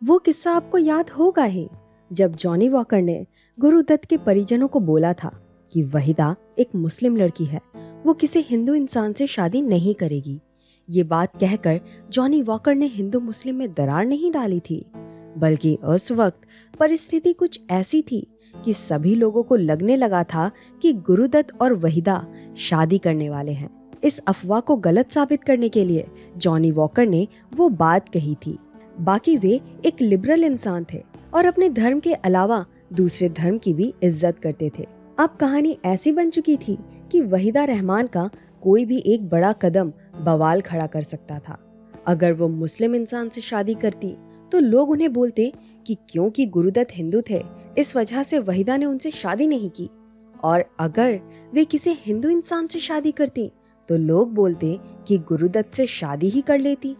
वो किस्सा आपको याद होगा ही, जब जॉनी वॉकर ने गुरुदत्त के परिजनों को बोला था कि वहीदा एक मुस्लिम लड़की है, वो किसी हिंदू इंसान से शादी नहीं करेगी। ये बात कहकर जॉनी वॉकर ने हिंदू मुस्लिम में दरार नहीं डाली थी, बल्कि उस वक्त परिस्थिति कुछ ऐसी थी कि सभी लोगों को लगने लगा था कि गुरुदत्त और वहीदा शादी करने वाले हैं। इस अफवाह को गलत साबित करने के लिए जॉनी वॉकर ने वो बात कही थी। बाकी वे एक लिबरल इंसान थे और अपने धर्म के अलावा दूसरे धर्म की भी इज्जत करते थे। अब कहानी ऐसी बन चुकी थी कि वहीदा रहमान का कोई भी एक बड़ा कदम बवाल खड़ा कर सकता था। अगर वो मुस्लिम इंसान से शादी करती तो लोग उन्हें बोलते कि क्योंकि गुरुदत्त हिंदू थे, इस वजह से वहीदा ने उनसे शादी नहीं की। और अगर वे किसी हिंदू इंसान से शादी करती तो लोग बोलते कि गुरुदत्त से शादी ही कर लेती।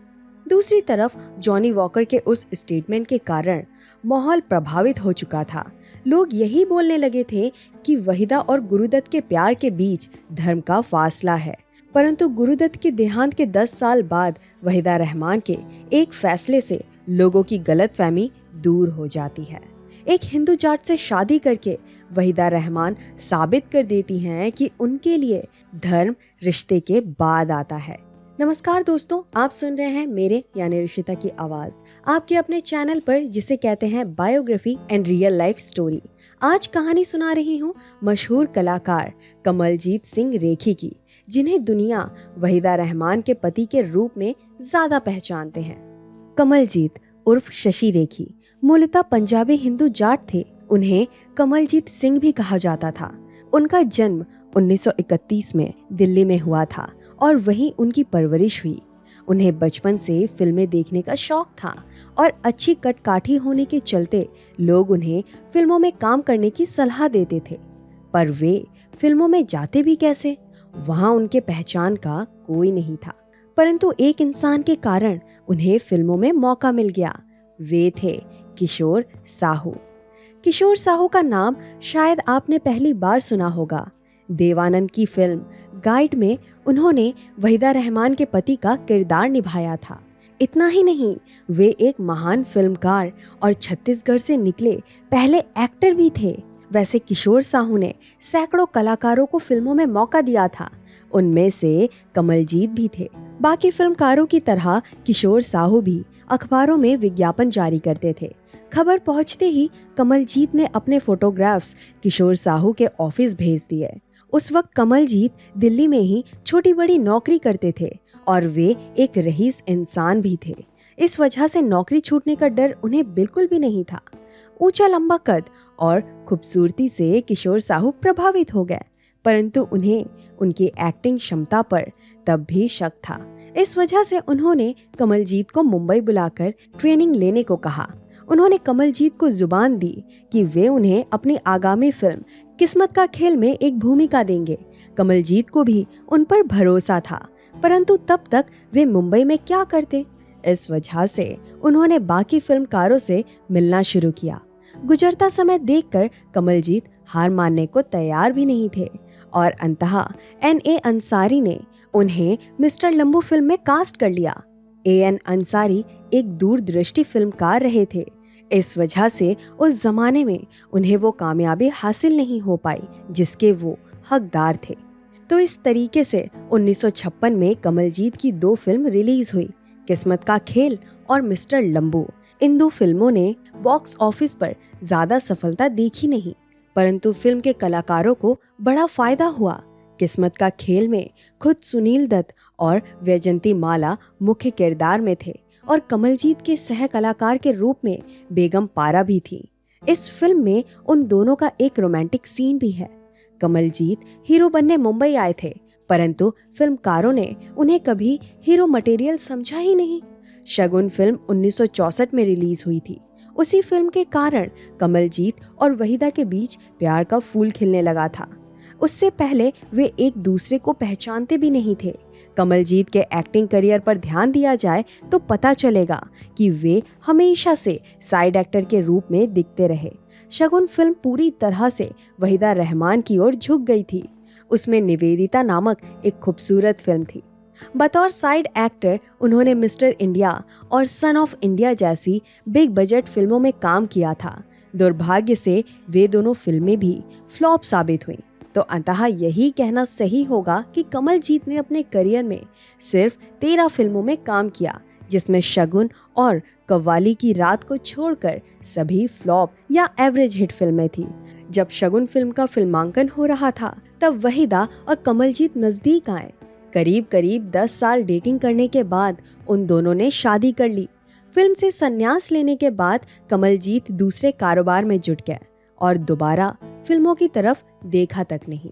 दूसरी तरफ जॉनी वॉकर के उस स्टेटमेंट के कारण माहौल प्रभावित हो चुका था। लोग यही बोलने लगे थे कि वहीदा और गुरुदत्त के प्यार के बीच धर्म का फासला है। परंतु गुरुदत्त के देहांत के 10 साल बाद वहीदा रहमान के एक फैसले से लोगों की गलतफहमी दूर हो जाती है। एक हिंदू जाट से शादी करके वहीदा रहमान साबित कर देती हैं कि उनके लिए धर्म रिश्ते के बाद आता है। नमस्कार दोस्तों, आप सुन रहे हैं मेरे यानी ऋषिता की आवाज, आपके अपने चैनल पर जिसे कहते हैं biography and real life story. आज कहानी सुना रही हूँ मशहूर कलाकार कमलजीत सिंह रेखी की, जिन्हें दुनिया वहीदा रहमान के पति के रूप में ज्यादा पहचानते हैं। कमलजीत उर्फ शशि रेखी मूलतः पंजाबी हिंदू जाट थे। उन्हें कमलजीत सिंह भी कहा जाता था। उनका जन्म 1931 में दिल्ली में हुआ था और वहीं उनकी परवरिश हुई। उन्हें बचपन से फिल्में देखने का शौक था और अच्छी कटकाठी होने के चलते लोग उन्हें फिल्मों में काम करने की सलाह देते थे। पर वे फिल्मों में जाते भी कैसे, वहां उनके पहचान का कोई नहीं था। परंतु एक इंसान के कारण उन्हें फिल्मों में मौका मिल गया। वे थे किशोर साहू। किशोर साहू का नाम शायद आपने पहली बार सुना होगा। देवानंद की फिल्म गाइड में उन्होंने वहीदा रहमान के पति का किरदार निभाया था। इतना ही नहीं, वे एक महान फिल्मकार और छत्तीसगढ़ से निकले पहले एक्टर भी थे। वैसे किशोर साहू ने सैकड़ों कलाकारों को फिल्मों में मौका दिया था, उनमें से कमलजीत भी थे। बाकी फिल्मकारों की तरह किशोर साहू भी अखबारों में विज्ञापन जारी करते थे। खबर पहुंचते ही कमलजीत ने अपने फोटोग्राफ्स किशोर साहू के ऑफिस भेज दिए। उस वक्त कमलजीत दिल्ली में ही छोटी बड़ी नौकरी करते थे और वे एक रईस इंसान भी थे। इस वजह से नौकरी छूटने का डर उन्हें बिल्कुल भी नहीं था। ऊंचा लंबा कद और खूबसूरती से किशोर साहू प्रभावित हो गए, परंतु उन्हें उनकी एक्टिंग क्षमता पर तब भी शक था। इस वजह से उन्होंने कमलजीत को मुंबई बुलाकर ट्रेनिंग लेने को कहा। उन्होंने कमलजीत को जुबान दी कि वे उन्हें अपनी आगामी फिल्म किस्मत का खेल में एक भूमिका देंगे। कमलजीत को भी उन पर भरोसा था, परंतु तब तक वे मुंबई में क्या करते। इस वजह से उन्होंने बाकी फिल्मकारों से मिलना शुरू किया। गुजरता समय देखकर कमलजीत हार मानने को तैयार भी नहीं थे और अंततः N.A. अंसारी ने उन्हें मिस्टर लंबू फिल्म में कास्ट कर लिया। A.N. अंसारी एक दूरदृष्टि फिल्मकार रहे थे। इस वजह से उस जमाने में उन्हें वो कामयाबी हासिल नहीं हो पाई जिसके वो हकदार थे। तो इस तरीके से 1956 में कमलजीत की 2 फिल्म रिलीज हुई, किस्मत का खेल और मिस्टर लंबू। इन 2 फिल्मों ने बॉक्स ऑफिस पर ज्यादा सफलता देखी नहीं, परंतु फिल्म के कलाकारों को बड़ा फायदा हुआ। किस्मत का खेल में खुद सुनील दत्त और वैजंती माला मुख्य किरदार में थे और कमलजीत के सह कलाकार के रूप में बेगम पारा भी थी। इस फिल्म में उन दोनों का एक रोमांटिक सीन भी है। कमलजीत हीरो बनने मुंबई आए थे, परंतु फिल्मकारों ने उन्हें कभी हीरो मटेरियल समझा ही नहीं। शगुन फिल्म 1964 में रिलीज हुई थी। उसी फिल्म के कारण कमलजीत और वहीदा के बीच प्यार का फूल खिलने लगा था। उससे पहले वे एक दूसरे को पहचानते भी नहीं थे। कमलजीत के एक्टिंग करियर पर ध्यान दिया जाए तो पता चलेगा कि वे हमेशा से साइड एक्टर के रूप में दिखते रहे। शगुन फिल्म पूरी तरह से वहीदा रहमान की ओर झुक गई थी। उसमें निवेदिता नामक एक खूबसूरत फिल्म थी। बतौर साइड एक्टर उन्होंने मिस्टर इंडिया और सन ऑफ इंडिया जैसी बिग बजट फिल्मों में काम किया था। दुर्भाग्य से वे दोनों फिल्में भी फ्लॉप साबित हुईं। तो अंततः यही कहना सही होगा कि कमलजीत ने अपने करियर में सिर्फ 13 फिल्मों में काम किया, जिसमें शगुन और कव्वाली की रात को छोड़कर सभी फ्लॉप या एवरेज हिट फिल्में थी। जब शगुन फिल्म का फिल्मांकन हो रहा था तब वहीदा और कमलजीत नजदीक आए। करीब करीब 10 साल डेटिंग करने के बाद उन दोनों ने शादी कर ली। फिल्म से संन्यास लेने के बाद कमलजीत दूसरे कारोबार में जुट गए और दोबारा फिल्मों की तरफ देखा तक नहीं।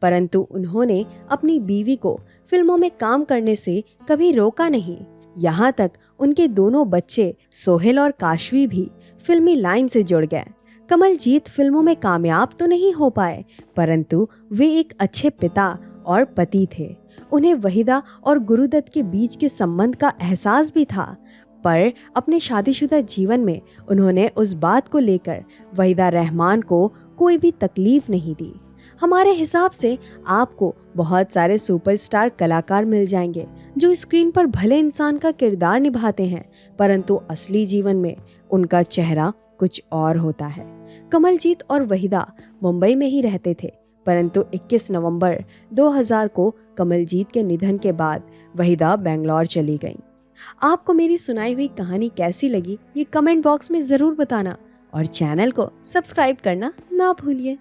परंतु उन्होंने अपनी बीवी को फिल्मों में काम करने से कभी रोका नहीं। यहाँ तक उनके दोनों बच्चे सोहेल और काशवी भी फिल्मी लाइन से जुड़ गए। कमलजीत फिल्मों में कामयाब तो नहीं हो पाए, परंतु वे एक अच्छे पिता और पति थे। उन्हें वहीदा और गुरुदत्त के बीच के संबंध का एहसास भी था, पर अपने शादीशुदा जीवन में उन्होंने उस बात को लेकर वहीदा रहमान को कोई भी तकलीफ नहीं दी। हमारे हिसाब से आपको बहुत सारे सुपरस्टार कलाकार मिल जाएंगे जो स्क्रीन पर भले इंसान का किरदार निभाते हैं, परंतु असली जीवन में उनका चेहरा कुछ और होता है। कमलजीत और वहीदा मुंबई में ही रहते थे, परंतु 21 नवंबर 2000 को कमलजीत के निधन के बाद वहीदा बेंगलोर चली गईं। आपको मेरी सुनाई हुई कहानी कैसी लगी ये कमेंट बॉक्स में ज़रूर बताना और चैनल को सब्सक्राइब करना ना भूलिए।